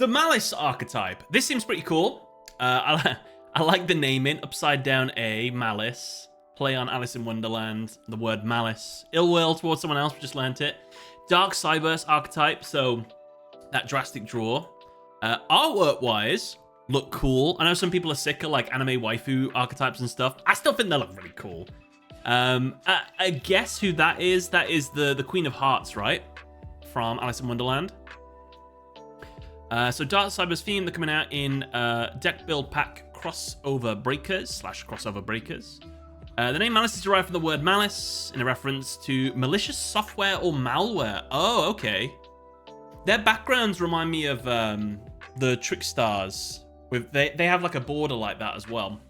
The Malice archetype. This seems pretty cool. I like the naming. Upside down A, Malice. Play on Alice in Wonderland. The word malice. Ill will towards someone else. We just learnt it. Dark Cyberse archetype. So that drastic draw. Artwork-wise, look cool. I know some people are sick of like anime waifu archetypes and stuff. I still think they look really cool. I guess who that is. That is the Queen of Hearts, right? From Alice in Wonderland. So Dark Cyber's theme, they're coming out in deck build pack crossover breakers / crossover breakers. The name Malice is derived from the word malice in a reference to malicious software or malware. Oh, okay. Their backgrounds remind me of the Trickstars. They have like a border like that as well.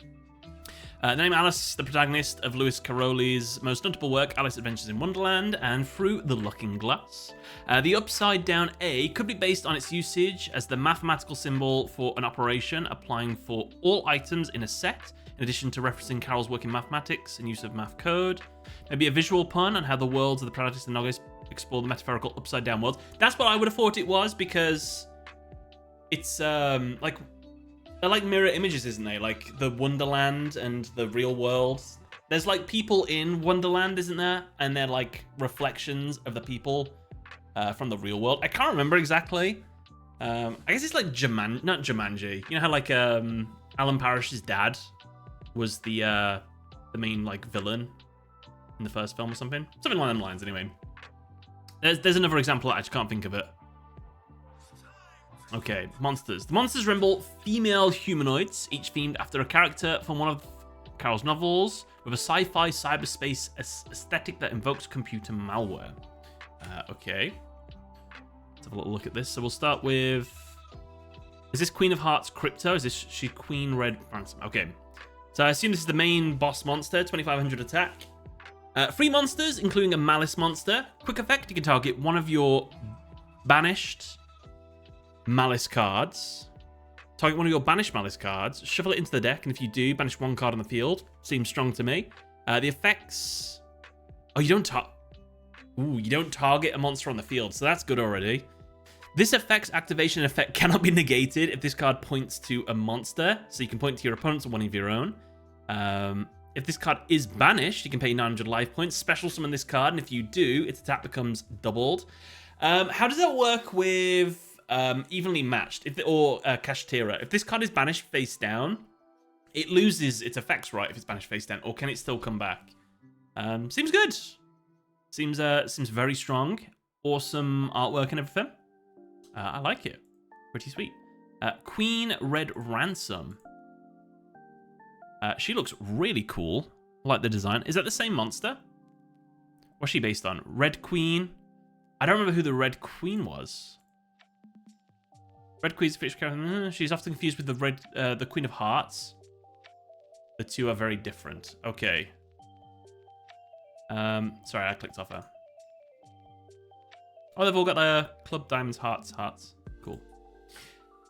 The name Alice, the protagonist of Lewis Carroll's most notable work, Alice Adventures in Wonderland and Through the Looking Glass. The upside down A could be based on its usage as the mathematical symbol for an operation applying for all items in a set, in addition to referencing Carroll's work in mathematics and use of math code. Maybe a visual pun on how the worlds of the protagonist and Nogos explore the metaphorical upside down worlds. That's what I would have thought it was, because it's like they're like mirror images, isn't they? Like the Wonderland and the real world. There's like people in Wonderland, isn't there? And they're like reflections of the people from the real world. I can't remember exactly. I guess it's like not Jumanji. You know how like Alan Parrish's dad was the main like villain in the first film or something? Something along them lines anyway. There's another example, I just can't think of it. Okay, monsters. The monsters resemble female humanoids, each themed after a character from one of Carroll's novels, with a sci-fi cyberspace aesthetic that invokes computer malware. Okay. Let's have a little look at this. So we'll start with... Is this Queen of Hearts Crypto? Is this she Queen Red Ransom? Okay. So I assume this is the main boss monster, 2500 attack. 3 monsters, including a Malice monster. Quick effect, you can target one of your banished Malice cards. Target one of your banished Malice cards, shuffle it into the deck, and if you do, banish 1 card on the field. Seems strong to me. The effects... Oh, you don't target a monster on the field, so that's good already. This effect's activation effect cannot be negated if this card points to a monster, so you can point to your opponent's or one of your own. If this card is banished, you can pay 900 life points, special summon this card, and if you do, its attack becomes doubled. How does that work with evenly matched or Kashtira? If this card is banished face down, it loses its effects, right, if it's banished face down, or can it still come back? Seems good. Seems very strong. Awesome artwork and everything. I like it. Pretty sweet. Queen Red Ransom. She looks really cool. I like the design. Is that the same monster? What's she based on? Red Queen. I don't remember who the Red Queen was. Red Queen's fish character. She's often confused with the Queen of Hearts. The two are very different. Okay. Sorry, I clicked off her. Oh, they've all got their Club Diamonds Hearts. Cool.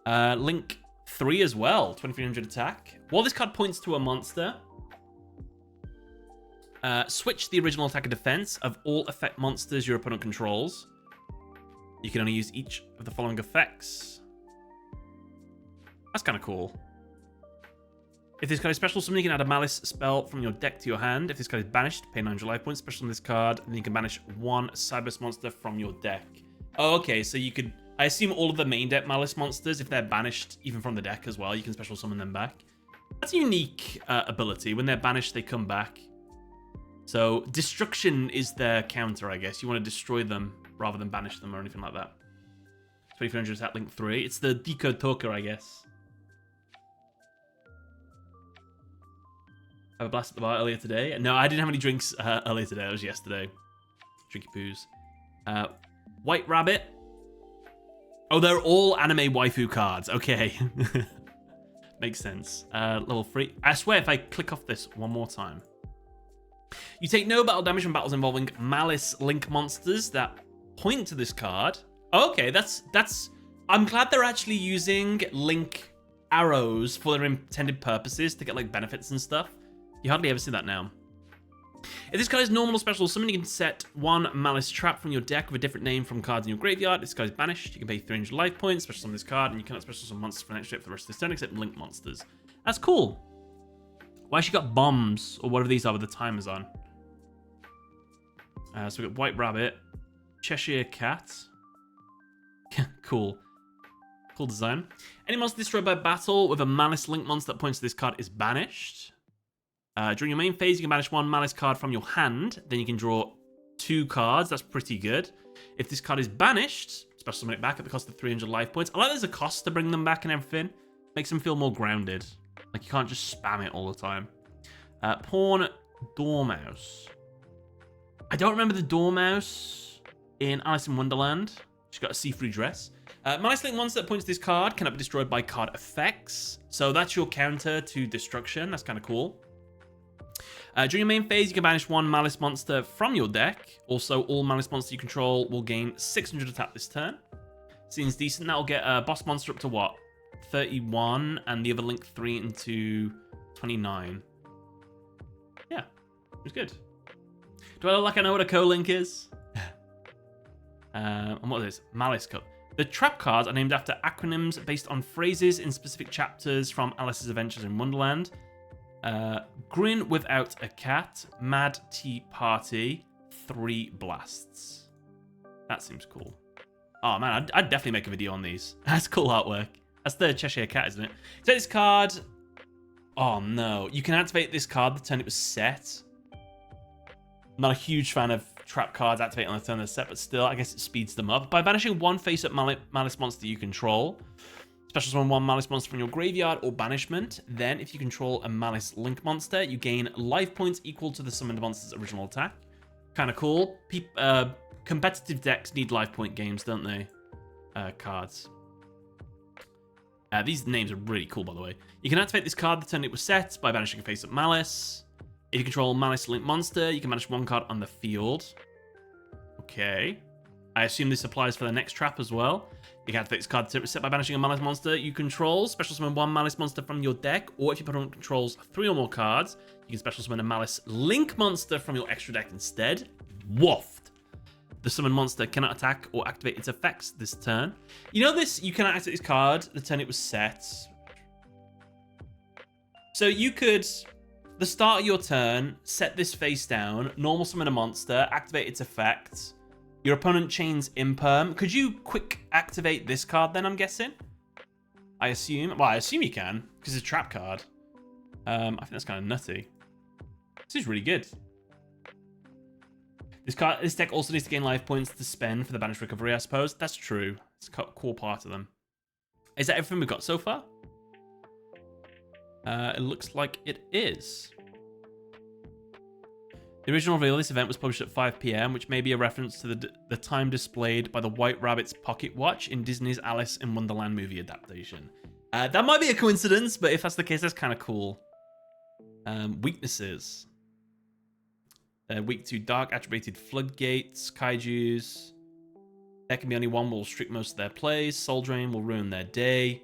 Link 3 as well. 2300 attack. While this card points to a monster, switch the original attack and defense of all effect monsters your opponent controls. You can only use each of the following effects. That's kind of cool. If this card is special summon, you can add a Malice spell from your deck to your hand. If this card is banished, pay 900 life points. Special on this card, and then you can banish 1 Cyberse monster from your deck. Oh, okay, so you could... I assume all of the main deck Malice monsters, if they're banished even from the deck as well, you can special summon them back. That's a unique ability. When they're banished, they come back. So destruction is their counter, I guess. You want to destroy them rather than banish them or anything like that. 2300 attack, Link 3. It's the Decode Talker, I guess. Have a blast at the bar earlier today. No, I didn't have any drinks earlier today. It was yesterday. Drinky poos. White Rabbit. Oh, they're all anime waifu cards. Okay. Makes sense. Level 3. I swear if I click off this one more time. You take no battle damage from battles involving Malice Link monsters that point to this card. Okay, that's... I'm glad they're actually using Link arrows for their intended purposes to get like benefits and stuff. You hardly ever see that now. If this card is normal or special summon, you can set 1 Malice Trap from your deck with a different name from cards in your graveyard. This card is banished. You can pay 300 life points, special summon this card, and you cannot special summon monsters for an extra for the rest of this turn except link monsters. That's cool. Why she got bombs, or whatever these are with the timers on. So we got White Rabbit, Cheshire Cat. Cool. Cool design. Any monster destroyed by battle with a Malice link monster that points to this card is banished. During your main phase, you can banish 1 Malice card from your hand. Then you can draw 2 cards. That's pretty good. If this card is banished, special summon it back at the cost of 300 life points. I like there's a cost to bring them back and everything. Makes them feel more grounded. Like you can't just spam it all the time. Pawn Dormouse. I don't remember the Dormouse in Alice in Wonderland. She's got a see-through dress. Malice link monster that points to this card cannot be destroyed by card effects. So that's your counter to destruction. That's kind of cool. During your main phase, you can banish 1 Malice monster from your deck. Also, all Malice monsters you control will gain 600 attack this turn. Seems decent. That'll get a boss monster up to what? 31, and the other link 3 into 29. Yeah, it's good. Do I look like I know what a co-link is? And what is this? Malice Cup. The trap cards are named after acronyms based on phrases in specific chapters from Alice's Adventures in Wonderland. Grin without a cat, Mad Tea Party, 3 blasts. That seems cool. Oh man, I'd definitely make a video on these. That's cool artwork. That's the Cheshire Cat, isn't it? So this card. Oh no, you can activate this card the turn it was set. I'm not a huge fan of trap cards activate on the turn they're set, but still, I guess it speeds them up. By banishing 1 face-up Malice monster you control, special summon 1 Malice monster from your graveyard or banishment. Then, if you control a Malice link monster, you gain life points equal to the summoned monster's original attack. Kind of cool. Competitive decks need life point games, don't they? Cards. These names are really cool, by the way. You can activate this card the turn it was set by banishing a face-up Malice. If you control a Malice link monster, you can banish 1 card on the field. Okay. I assume this applies for the next trap as well. You can activate this card set by banishing a Malice monster you control. Special summon 1 Malice monster from your deck. Or if your opponent controls 3 or more cards, you can special summon a Malice link monster from your extra deck instead. Woofed. The summoned monster cannot attack or activate its effects this turn. You know this? You can activate this card the turn it was set. So you could, the start of your turn, set this face down, normal summon a monster, activate its effect. Your opponent chains imperm. Could you quick activate this card then, I'm guessing? I assume. Well, I assume you can, because it's a trap card. I think that's kind of nutty. This is really good. This deck also needs to gain life points to spend for the banish recovery, I suppose. That's true. It's a core part of them. Is that everything we've got so far? It looks like it is. The original reveal of this event was published at 5 PM, which may be a reference to the time displayed by the White Rabbit's pocket watch in Disney's Alice in Wonderland movie adaptation. That might be a coincidence, but if that's the case, that's kind of cool. Weaknesses. Weak to dark attributed floodgates, kaijus. There can be only one will restrict most of their plays. Soul Drain will ruin their day.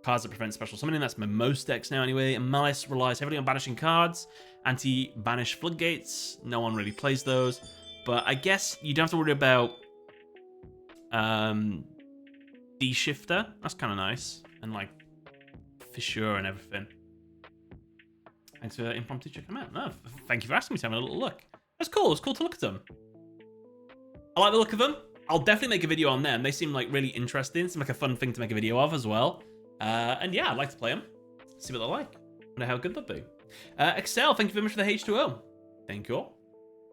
Cards that prevent special summoning, that's most decks now anyway. And Malice relies heavily on banishing cards. Anti-banish floodgates, no one really plays those. But I guess you don't have to worry about D-Shifter. That's kind of nice. And like Fissure and everything. Thanks for impromptu checking them out. No, thank you for asking me to have a little look. That's cool. It's cool to look at them. I like the look of them. I'll definitely make a video on them. They seem like really interesting. Seem like a fun thing to make a video of as well. And yeah, I'd like to play them. See what they're like. Wonder how good they'll be. Excel, thank you very much for the H2O. Thank you all.